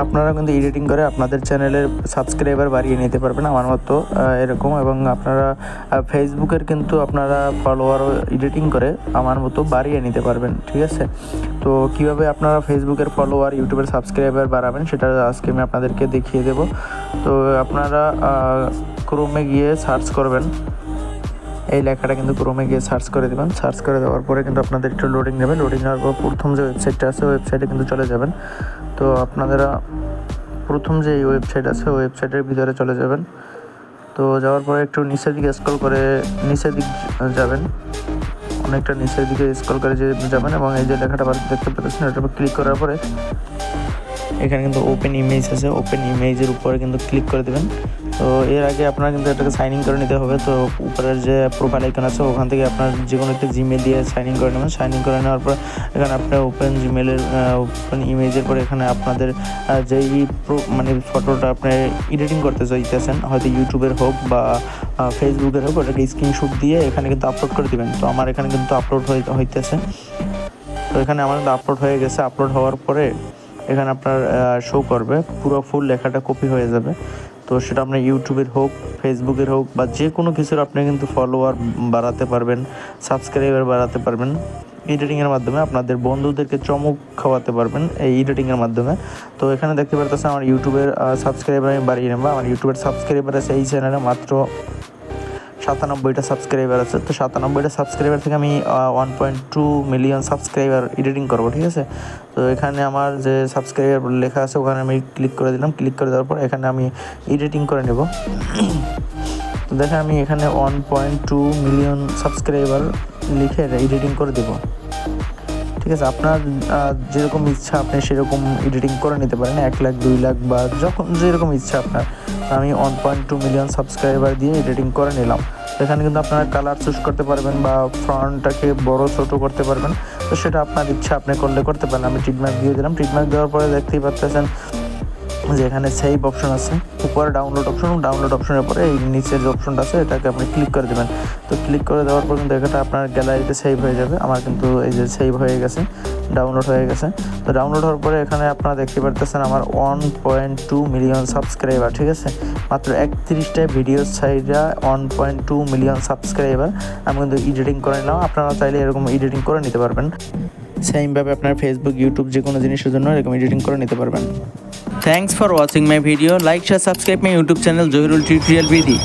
আপনারা কিন্তু এডিটিং করে আপনাদের চ্যানেলের সাবস্ক্রাইবার বাড়িয়ে নিতে পারবেন আমার মতো এরকম। এবং আপনারা ফেসবুকের কিন্তু আপনারা ফলোয়ারও এডিটিং করে আমার মতো বাড়িয়ে নিতে পারবেন, ঠিক আছে? তো কীভাবে আপনারা ফেসবুকের ফলোয়ার, ইউটিউবের সাবস্ক্রাইবার বাড়াবেন সেটা আজকে আমি আপনাদেরকে দেখিয়ে দেব। তো আপনারা ক্রোমে গিয়ে সার্চ করবেন, এই লেখাটা কিন্তু ক্রোমে গিয়ে সার্চ করে দেবেন। সার্চ করে দেওয়ার পরে কিন্তু আপনাদের একটু লোডিং নেবে। লোডিং নেওয়ার পর প্রথম যে ওয়েবসাইটটা আছে ওয়েবসাইটে কিন্তু চলে যাবেন। তো আপনারা প্রথম যে ওয়েবসাইট আছে ওয়েবসাইটের ভিতরে চলে যাবেন। তো যাওয়ার পরে একটু নিচের দিকে স্ক্রল করে নিচের দিক যাবেন, অনেকটা নিচের দিকে স্ক্রল করে যাবেন এবং এই যে লেখাটা দেখতে পাচ্ছেন এটার উপর ক্লিক করার পরে এখানে কিন্তু ওপেন ইমেজ আছে, ওপেন ইমেজের উপরে কিন্তু ক্লিক করে দেবেন। তো এর আগে আপনারা কিন্তু এটাকে সাইন ইন করে নিতে হবে। তো উপরের যে প্রোফাইল আইকন আছে ওখান থেকে আপনার যে কোনো একটা জিমেল দিয়ে সাইন ইন করে নেবেন। সাইন ইন করে নেওয়ার পর এখানে আপনার ওপেন জিমেলের ওপেন ইমেজের পরে এখানে আপনাদের যেই মানে ফটোটা আপনি এডিটিং করতে চাইতেছেন, হয়তো ইউটিউবের হোক বা ফেসবুকের হোক, ওটাকে স্ক্রিনশট দিয়ে এখানে কিন্তু আপলোড করে দেবেন। তো আমার এখানে কিন্তু আপলোড হইতেছে। তো এখানে আমার কিন্তু আপলোড হয়ে গেছে। আপলোড হওয়ার পরে এখানে আপনার শো করবে, পুরো ফুল লেখাটা কপি হয়ে যাবে। তো সেটা আপনার ইউটিউবের হোক, ফেসবুকের হোক বা যে কোনো কিছুর আপনি কিন্তু ফলোয়ার বাড়াতে পারবেন, সাবস্ক্রাইবার বাড়াতে পারবেন এডিটিংয়ের মাধ্যমে। আপনাদের বন্ধুদেরকে চমক খাওয়াতে পারবেন এই এডিটিংয়ের মাধ্যমে। তো এখানে দেখতে পারতেছেন আমার ইউটিউবের সাবস্ক্রাইবার আমি বাড়িয়ে নেব। আমার ইউটিউবের সাবস্ক্রাইবার আছে এই চ্যানেলে মাত্র 97টা সাবস্ক্রাইবার আছে। তো 97টা সাবস্ক্রাইবার থেকে আমি 1.2 মিলিয়ন সাবস্ক্রাইবার এডিটিং করবো, ঠিক আছে? তো এখানে আমার যে সাবস্ক্রাইবার লেখা আছে ওখানে আমি ক্লিক করে দিলাম। ক্লিক করে দেওয়ার পর এখানে আমি এডিটিং করে নেব। তো দেখেন আমি এখানে 1.2 মিলিয়ন সাবস্ক্রাইবার লিখে এডিটিং করে দেবো, ঠিক আছে? আপনার যেরকম ইচ্ছা আপনি সেরকম এডিটিং করে নিতে পারেন, 1 লাখ 2 লাখ বা যখন যেরকম ইচ্ছা আপনার। আমি 1.2 মিলিয়ন সাবস্ক্রাইবার দিয়ে এডিটিং করে নিলাম। এখানে কিন্তু আপনারা কালার চুজ করতে পারবেন বা ফন্টটাকে বড় ছোট করতে পারবেন। তো সেটা আপনার ইচ্ছা, আপনি করতে পারেন। আমি টিকমার্ক দিয়ে দিলাম। টিকমার্ক দেওয়ার পরে দেখতেই পাচ্ছেন যে এখানে সেভ অপশন আছে, উপরে ডাউনলোড অপশনের পরে এই নিচের যে অপশনটা আছে এটাকে আপনি ক্লিক করে দেবেন। তো ক্লিক করে দেওয়ার পর কিন্তু এটা আপনার গ্যালারিতে সেভ হয়ে যাবে। আমার কিন্তু এই যে সেভ হয়ে গেছে, ডাউনলোড হয়ে গেছে। তো ডাউনলোড হওয়ার পরে এখানে আপনারা দেখতে পারতেছেন আমার 1.2 মিলিয়ন সাবস্ক্রাইবার, ঠিক আছে? মাত্র 31টা ভিডিও সাইডে 1.2 মিলিয়ন সাবস্ক্রাইবার আমি কিন্তু এডিটিং করে নিলাম। আপনারা চাইলে এরকম এডিটিং করে নিতে পারবেন। সেমভাবে আপনার ফেসবুক, ইউটিউব যে কোনো জিনিসের জন্য এরকম এডিটিং করে নিতে পারবেন। Thanks for watching my video. Like, share, subscribe my YouTube channel Zohirul Tutorial Vidhi.